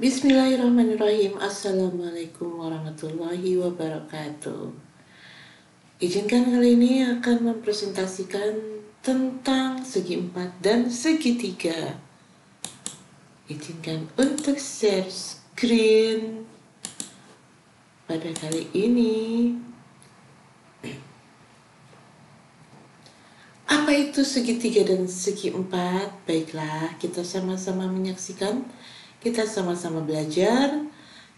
Bismillahirrahmanirrahim. Assalamualaikum warahmatullahi wabarakatuh. Izinkan kali ini akan mempresentasikan tentang segi empat dan segitiga. Izinkan untuk share screen pada kali ini. Apa itu segitiga dan segi empat? Baiklah, kita sama-sama menyaksikan. Kita sama-sama belajar.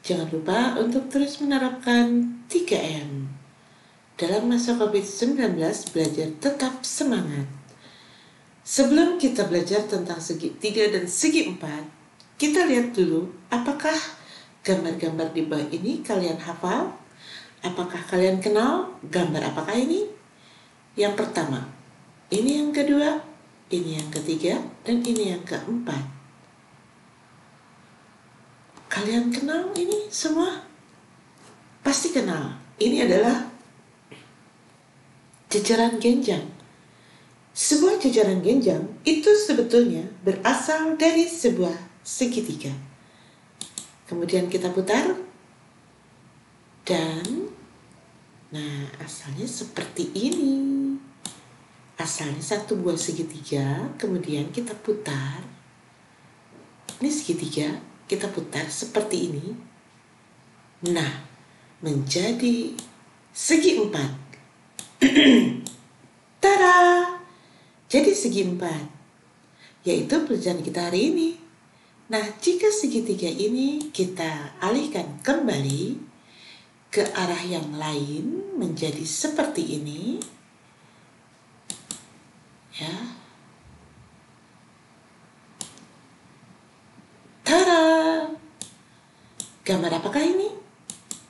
Jangan lupa untuk terus menerapkan 3M. Dalam masa COVID-19, belajar tetap semangat. Sebelum kita belajar tentang segitiga dan segi empat, kita lihat dulu apakah gambar-gambar di bawah ini kalian hafal? Apakah kalian kenal gambar apakah ini? Yang pertama, ini yang kedua, ini yang ketiga, dan ini yang keempat. Kalian kenal ini semua? Pasti kenal. Ini adalah jajaran genjang. Sebuah jajaran genjang itu sebetulnya berasal dari sebuah segitiga. Kemudian kita putar. Dan, asalnya seperti ini. Asalnya satu buah segitiga, kemudian kita putar. Ini segitiga, kita putar seperti ini. Nah, menjadi segi empat. Tada! Jadi segi empat, yaitu pelajaran kita hari ini. Nah, jika segitiga ini kita alihkan kembali ke arah yang lain menjadi seperti ini, ya. Tada! Gambar apakah ini?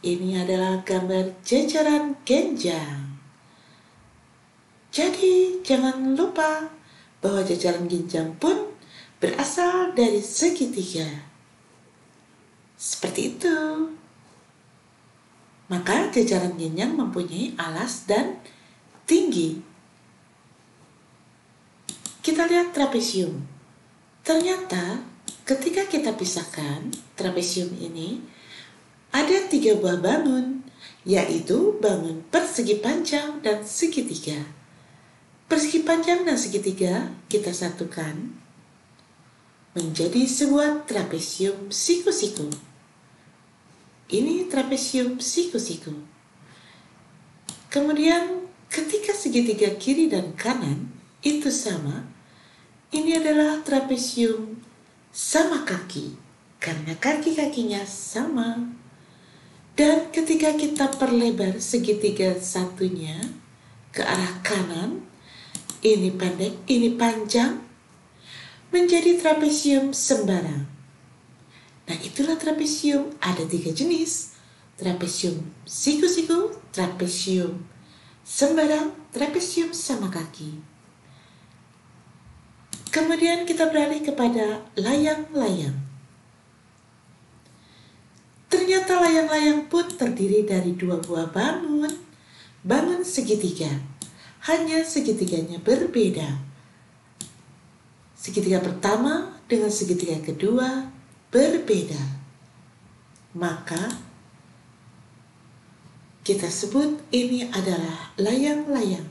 Ini adalah gambar jajaran genjang. Jadi, jangan lupa bahwa jajaran genjang pun berasal dari segitiga. Seperti itu. Maka jajaran genjang mempunyai alas dan tinggi. Kita lihat trapesium. Ternyata ketika kita pisahkan trapesium ini, ada 3 buah bangun, yaitu bangun persegi panjang dan segitiga. Persegi panjang dan segitiga kita satukan menjadi sebuah trapesium siku-siku. Ini trapesium siku-siku. Kemudian ketika segitiga kiri dan kanan itu sama, ini adalah trapesium sama kaki, karena kaki-kakinya sama. Dan ketika kita perlebar segitiga satunya ke arah kanan, ini pendek, ini panjang, menjadi trapesium sembarang. Nah, itulah trapesium. Ada 3 jenis. Trapesium siku-siku, trapesium sembarang, trapesium sama kaki. Kemudian kita beralih kepada layang-layang. Ternyata layang-layang pun terdiri dari 2 buah bangun. Bangun segitiga. Hanya segitiganya berbeda. Segitiga pertama dengan segitiga kedua berbeda. Maka kita sebut ini adalah layang-layang.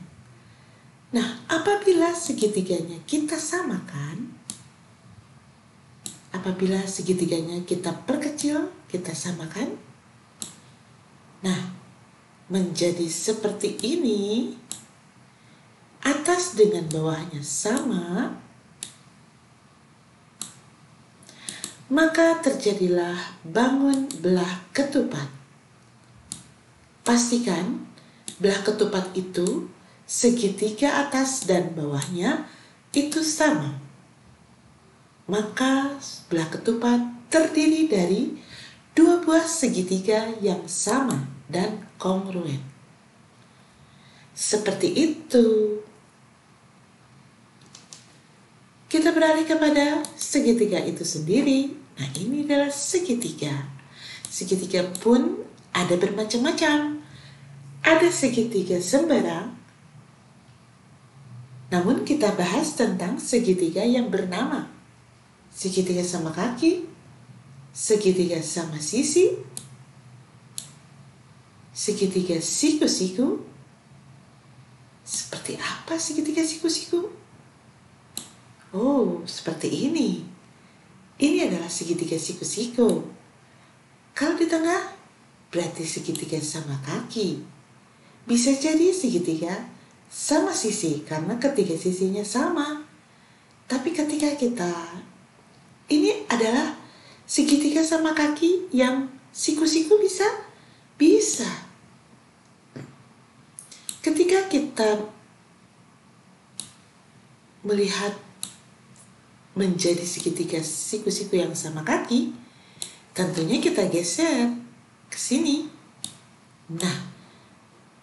Nah, apabila segitiganya kita samakan, apabila segitiganya kita perkecil, kita samakan, nah, menjadi seperti ini, atas dengan bawahnya sama, maka terjadilah bangun belah ketupat. Pastikan belah ketupat itu segitiga atas dan bawahnya itu sama. Maka belah ketupat terdiri dari 2 buah segitiga yang sama dan kongruen. Seperti itu. Kita beralih kepada segitiga itu sendiri. Nah, ini adalah segitiga. Segitiga pun ada bermacam-macam. Ada segitiga sembarang. Namun kita bahas tentang segitiga yang bernama segitiga sama kaki, segitiga sama sisi, segitiga siku-siku. Seperti apa segitiga siku-siku? Oh, seperti ini. Ini adalah segitiga siku-siku. Kalau di tengah, berarti segitiga sama kaki. Bisa jadi segitiga sama sisi, karena ketiga sisinya sama. Tapi ketika ini adalah segitiga sama kaki yang siku-siku bisa? Bisa. Ketika kita melihat menjadi segitiga siku-siku yang sama kaki, tentunya kita geser ke sini. Nah,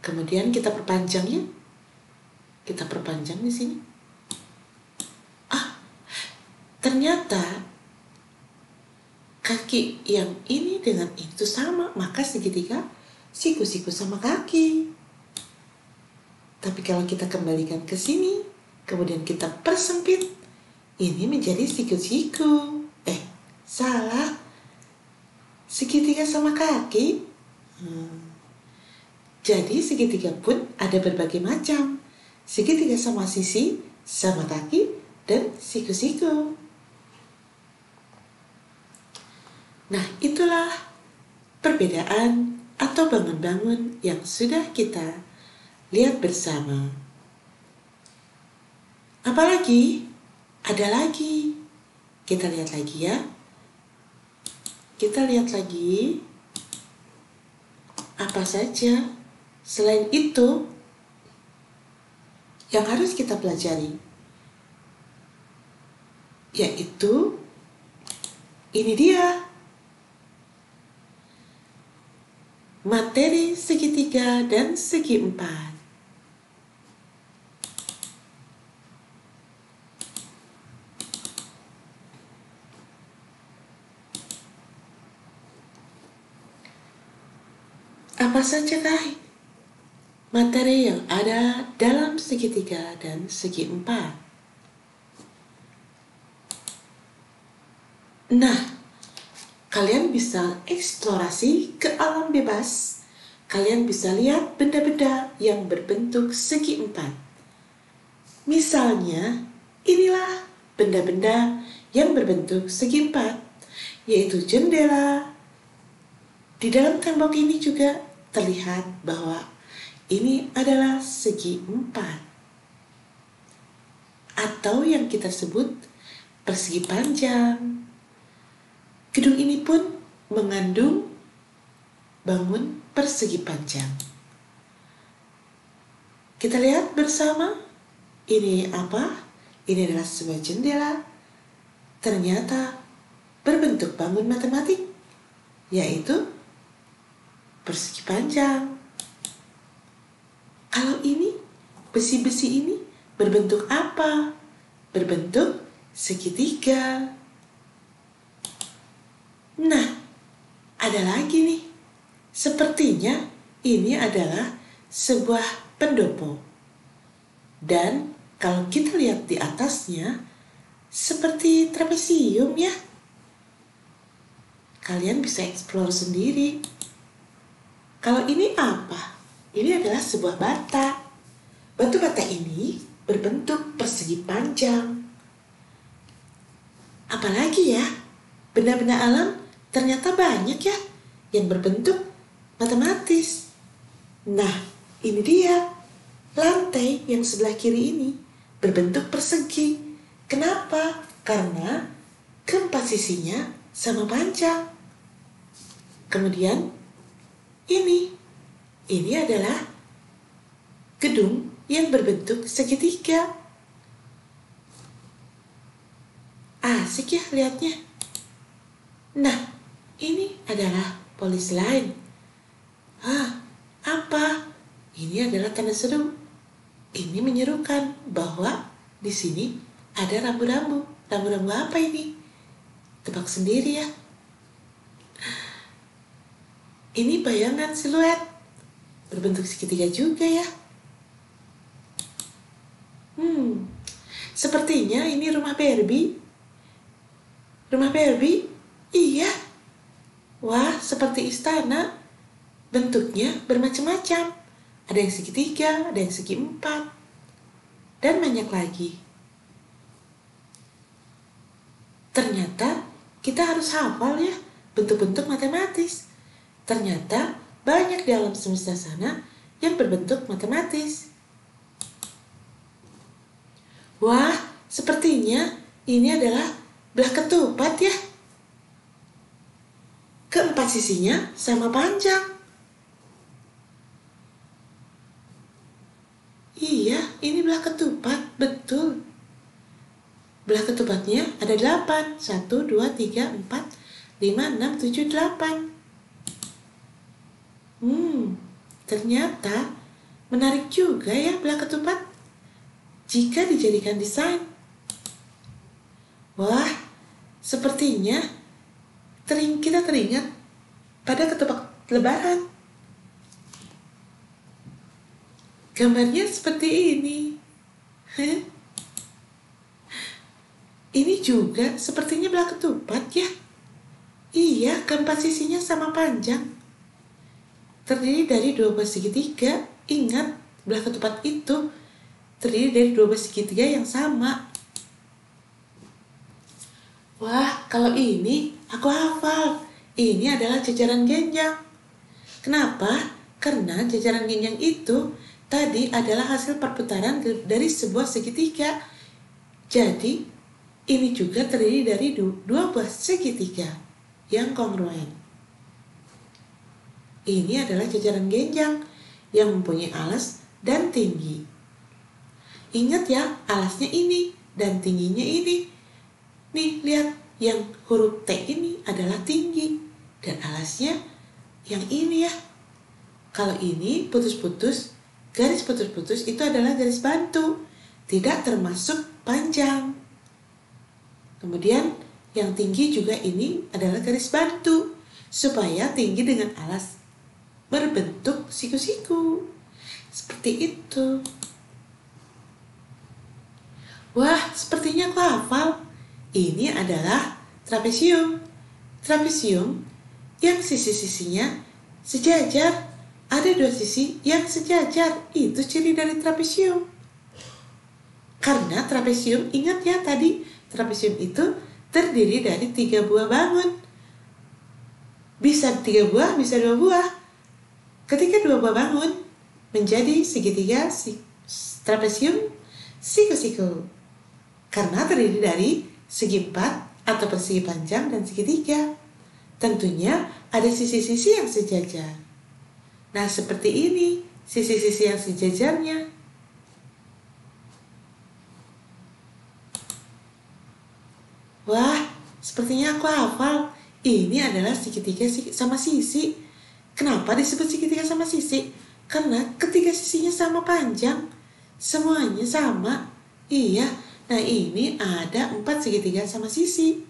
kemudian kita perpanjang ya. Kita perpanjang di sini. Ternyata kaki yang ini dengan itu sama, maka segitiga siku-siku sama kaki. Tapi kalau kita kembalikan ke sini, kemudian kita persempit, ini menjadi siku-siku. Salah. Segitiga sama kaki. Jadi segitiga pun ada berbagai macam. Segitiga sama sisi, sama kaki, dan siku-siku. Nah, itulah perbedaan atau bangun-bangun yang sudah kita lihat bersama. Apalagi? Ada lagi. Kita lihat lagi ya. Kita lihat lagi. Apa saja selain itu yang harus kita pelajari? Yaitu ini dia. Materi segitiga dan segi empat. Apa sajakah materi yang ada dalam segitiga dan segi empat? Nah, kalian bisa eksplorasi ke alam bebas. Kalian bisa lihat benda-benda yang berbentuk segi empat. Misalnya, inilah benda-benda yang berbentuk segi empat, yaitu jendela. Di dalam tembok ini juga terlihat bahwa ini adalah segi empat, atau yang kita sebut persegi panjang. Gedung ini pun mengandung bangun persegi panjang. Kita lihat bersama, ini apa? Ini adalah sebuah jendela. Ternyata berbentuk bangun matematik, yaitu persegi panjang. Kalau ini, besi-besi ini berbentuk apa? Berbentuk segitiga. Nah, ada lagi nih. Sepertinya ini adalah sebuah pendopo. Dan kalau kita lihat di atasnya, seperti trapesium ya. Kalian bisa eksplor sendiri. Kalau ini apa? Ini adalah sebuah bata. Batu bata ini berbentuk persegi panjang. Apalagi ya? Benda-benda alam ternyata banyak ya yang berbentuk matematis. Nah, ini dia. Lantai yang sebelah kiri ini berbentuk persegi. Kenapa? Karena keempat sisinya sama panjang. Kemudian ini adalah gedung yang berbentuk segitiga. Asik ya lihatnya. Nah, ini adalah polis lain. Apa? Ini adalah tanda seru. Ini menyerukan bahwa di sini ada rambu-rambu. Rambu-rambu apa ini? Tebak sendiri ya. Ini bayangan siluet berbentuk segitiga juga ya. Sepertinya ini rumah Barbie. Rumah Barbie? Iya, Wah, seperti istana. Bentuknya bermacam-macam. Ada yang segitiga, ada yang segi empat, dan banyak lagi. Ternyata kita harus hafal ya bentuk-bentuk matematis. Ternyata banyak di alam semesta sana yang berbentuk matematis. Wah, sepertinya ini adalah belah ketupat ya. Keempat sisinya sama panjang. Iya, ini belah ketupat, betul. Belah ketupatnya ada 8. 1, 2, 3, 4, 5, 6, 7, 8. Ternyata menarik juga ya belah ketupat jika dijadikan desain. Wah, sepertinya kita teringat pada ketupat lebaran. Gambarnya seperti ini. Ini juga sepertinya belah ketupat ya. Iya, keempat sisinya sama panjang. Terdiri dari 12 segitiga. Ingat, belah ketupat itu terdiri dari 12 segitiga yang sama. Wah, kalau ini aku hafal. Ini adalah jajaran genjang. Kenapa? Karena jajaran genjang itu tadi adalah hasil perputaran dari sebuah segitiga. Jadi, ini juga terdiri dari 12 segitiga yang kongruen. Ini adalah jajaran genjang yang mempunyai alas dan tinggi. Ingat ya, alasnya ini dan tingginya ini. Nih, lihat, yang huruf T ini adalah tinggi dan alasnya yang ini ya. Kalau ini putus-putus, garis putus-putus itu adalah garis bantu, tidak termasuk panjang. Kemudian yang tinggi juga ini adalah garis bantu, supaya tinggi dengan alas berbentuk siku-siku. Seperti itu. Wah, sepertinya aku hafal. Ini adalah trapesium. Trapesium yang sisi-sisinya sejajar. Ada 2 sisi yang sejajar. Itu ciri dari trapesium. Karena trapesium, ingat ya tadi, trapesium itu terdiri dari 3 buah bangun. Bisa 3 buah, bisa 2 buah. Ketika 2 buah bangun menjadi segitiga trapesium siku-siku. Karena terdiri dari segi 4 atau persegi panjang dan segitiga. Tentunya ada sisi-sisi yang sejajar. Nah, seperti ini sisi-sisi yang sejajarnya. Wah, sepertinya aku hafal. Ini adalah segitiga sama sisi. Kenapa disebut segitiga sama sisi? Karena ketiga sisinya sama panjang. Semuanya sama. Iya. Nah, ini ada 4 segitiga sama sisi.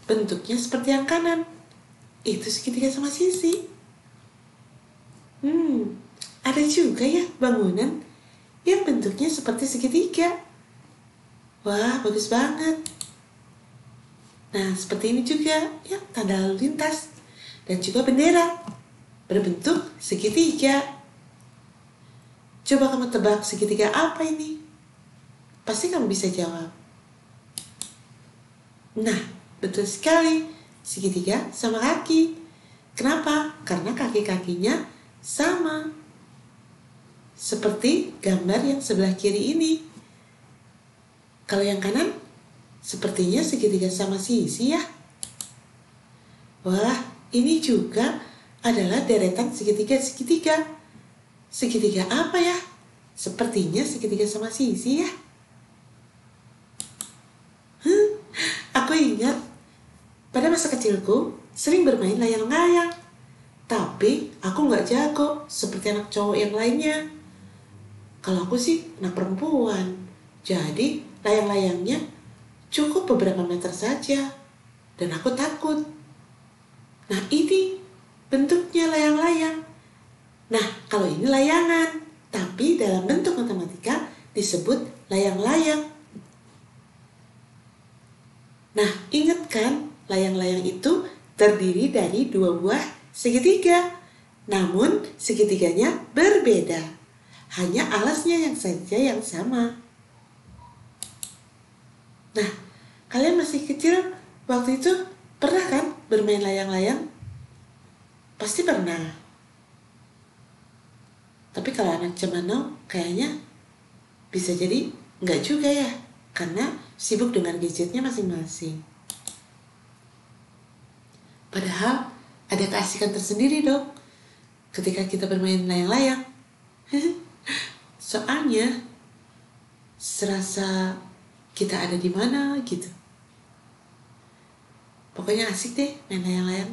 Bentuknya seperti yang kanan. Itu segitiga sama sisi. Ada juga ya bangunan yang bentuknya seperti segitiga. Wah, bagus banget. Nah, seperti ini juga ya, tanda lalu lintas. Dan juga bendera berbentuk segitiga. Coba kamu tebak segitiga apa ini? Pasti kamu bisa jawab. Nah, betul sekali. Segitiga sama kaki. Kenapa? Karena kaki-kakinya sama. Seperti gambar yang sebelah kiri ini. Kalau yang kanan, sepertinya segitiga sama sisi ya. Wah, ini juga adalah deretan segitiga-segitiga. Segitiga apa ya? Sepertinya segitiga sama sisi ya. Aku ingat pada masa kecilku sering bermain layang-layang. Tapi aku gak jago seperti anak cowok yang lainnya. Kalau aku sih anak perempuan. Jadi layang-layangnya cukup beberapa meter saja. Dan aku takut. Nah, ini bentuknya layang-layang. Nah, kalau ini layangan. Tapi dalam bentuk matematika disebut layang-layang. Nah, ingat kan, layang-layang itu terdiri dari dua buah segitiga. Namun segitiganya berbeda. Hanya alasnya yang saja yang sama. Nah, kalian masih kecil waktu itu pernah kan bermain layang-layang? Pasti pernah. Tapi kalau anak zaman now kayaknya bisa jadi enggak juga ya. Karena sibuk dengan gadgetnya masing-masing. Padahal ada keasikan tersendiri dong ketika kita bermain layang-layang. Soalnya serasa kita ada di mana gitu. Pokoknya asik deh main layang-layang.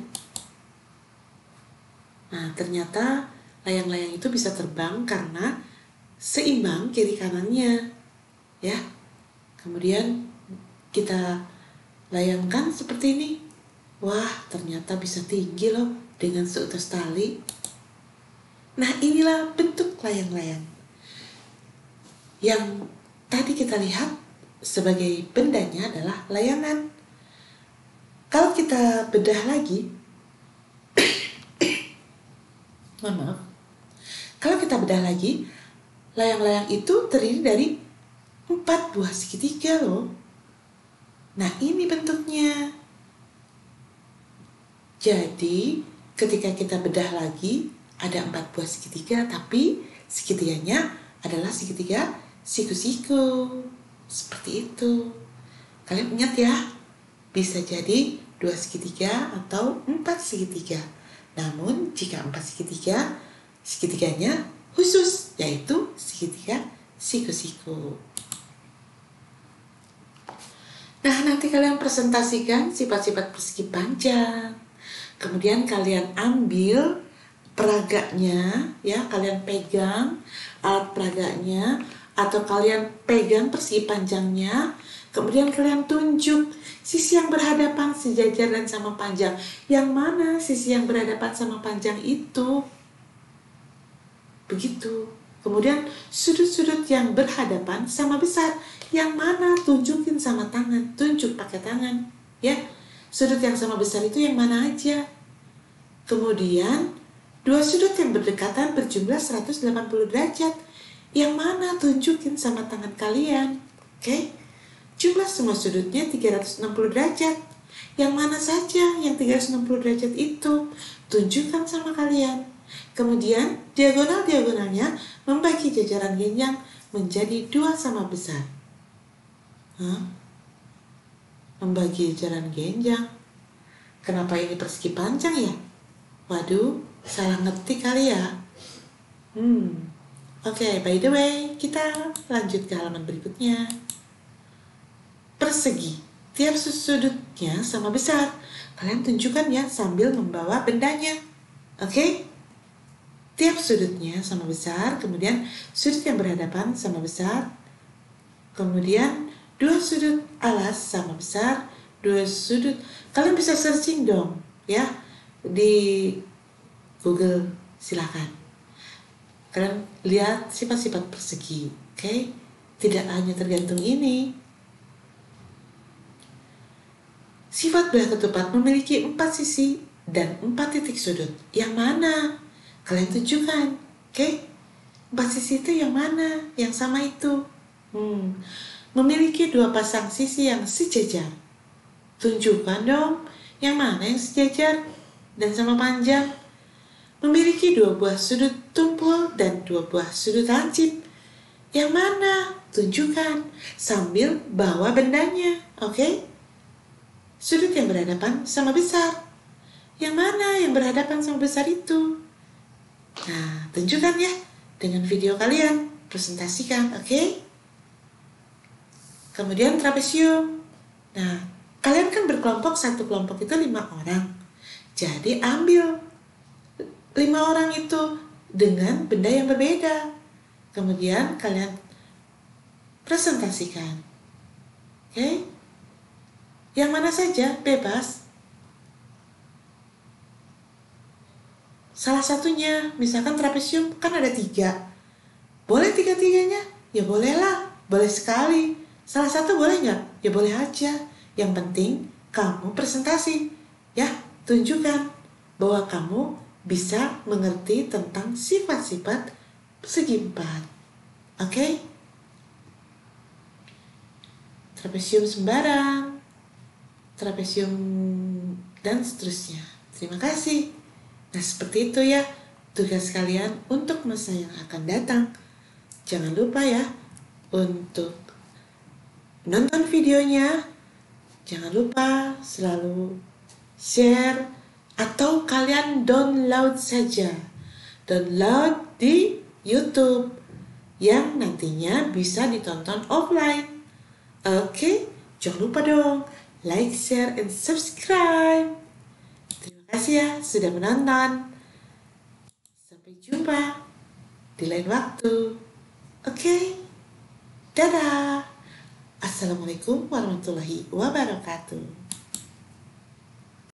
Nah, ternyata layang-layang itu bisa terbang karena seimbang kiri kanannya. Ya. Kemudian kita layangkan seperti ini. Wah, ternyata bisa tinggi loh dengan seutas tali. Nah, inilah bentuk layang-layang. Yang tadi kita lihat sebagai bendanya adalah layangan. Kalau kita bedah lagi, maaf. Kalau kita bedah lagi, layang-layang itu terdiri dari 4 buah segitiga loh. Nah, ini bentuknya. Jadi, ketika kita bedah lagi, ada 4 buah segitiga, tapi segitiganya adalah segitiga siku-siku. Seperti itu. Kalian ingat ya, bisa jadi 2 segitiga atau 4 segitiga. Namun, jika 4 segitiga, segitiganya khusus, yaitu segitiga siku-siku. Nah, nanti kalian presentasikan sifat-sifat persegi panjang. Kemudian kalian ambil peraganya, ya, kalian pegang alat peraganya, atau kalian pegang persegi panjangnya, kemudian kalian tunjuk sisi yang berhadapan sejajar dan sama panjang. Yang mana sisi yang berhadapan sama panjang itu? Begitu. Kemudian sudut-sudut yang berhadapan sama besar. Yang mana? Tunjukin sama tangan. Tunjuk pakai tangan. Ya. Sudut yang sama besar itu yang mana aja? Kemudian 2 sudut yang berdekatan berjumlah 180 derajat. Yang mana? Tunjukin sama tangan kalian. Oke? Jumlah semua sudutnya 360 derajat. Yang mana saja yang 360 derajat itu? Tunjukkan sama kalian. Kemudian diagonal-diagonalnya membagi jajaran genjang menjadi 2 sama besar. Membagi jajaran genjang. Kenapa ini persegi panjang ya? Waduh, salah ngetik kali ya. Oke, by the way, kita lanjut ke halaman berikutnya. Persegi, tiap sudutnya sama besar. Kalian tunjukkan ya sambil membawa bendanya. Oke? Tiap sudutnya sama besar, kemudian sudut yang berhadapan sama besar, kemudian 2 sudut alas sama besar, 2 sudut. Kalian bisa searching dong, ya, di Google, silakan. Kalian lihat sifat-sifat persegi, oke? Tidak hanya tergantung ini. Sifat belah ketupat memiliki 4 sisi dan 4 titik sudut. Yang mana? Kalian tunjukkan, oke? 4 sisi itu yang mana? Yang sama itu. Memiliki 2 pasang sisi yang sejajar. Tunjukkan dong, yang mana yang sejajar dan sama panjang. Memiliki 2 buah sudut tumpul dan 2 buah sudut lancip. Yang mana? Tunjukkan sambil bawa bendanya, oke? Sudut yang berhadapan sama besar. Yang mana yang berhadapan sama besar itu? Nah, tunjukkan ya dengan video kalian, presentasikan, oke? Kemudian trapesium. Nah, kalian kan berkelompok, satu kelompok itu 5 orang. Jadi ambil 5 orang itu dengan benda yang berbeda. Kemudian kalian presentasikan. Oke? Yang mana saja, bebas. Salah satunya, misalkan trapesium kan ada 3. Boleh 3-3-nya? Ya bolehlah, boleh sekali. Salah satu boleh nggak? Ya boleh aja. Yang penting kamu presentasi, ya. tunjukkan bahwa kamu bisa mengerti tentang sifat-sifat segi empat. Oke? Trapesium sembarang, trapesium dan seterusnya. Terima kasih. Nah, seperti itu ya tugas kalian untuk masa yang akan datang. Jangan lupa ya untuk nonton videonya. Jangan lupa selalu share atau kalian download saja. Download di YouTube yang nantinya bisa ditonton offline. Oke, jangan lupa dong like, share, and subscribe. Terima kasih ya sudah menonton. Sampai jumpa di lain waktu. Oke, dadah. Assalamualaikum warahmatullahi wabarakatuh.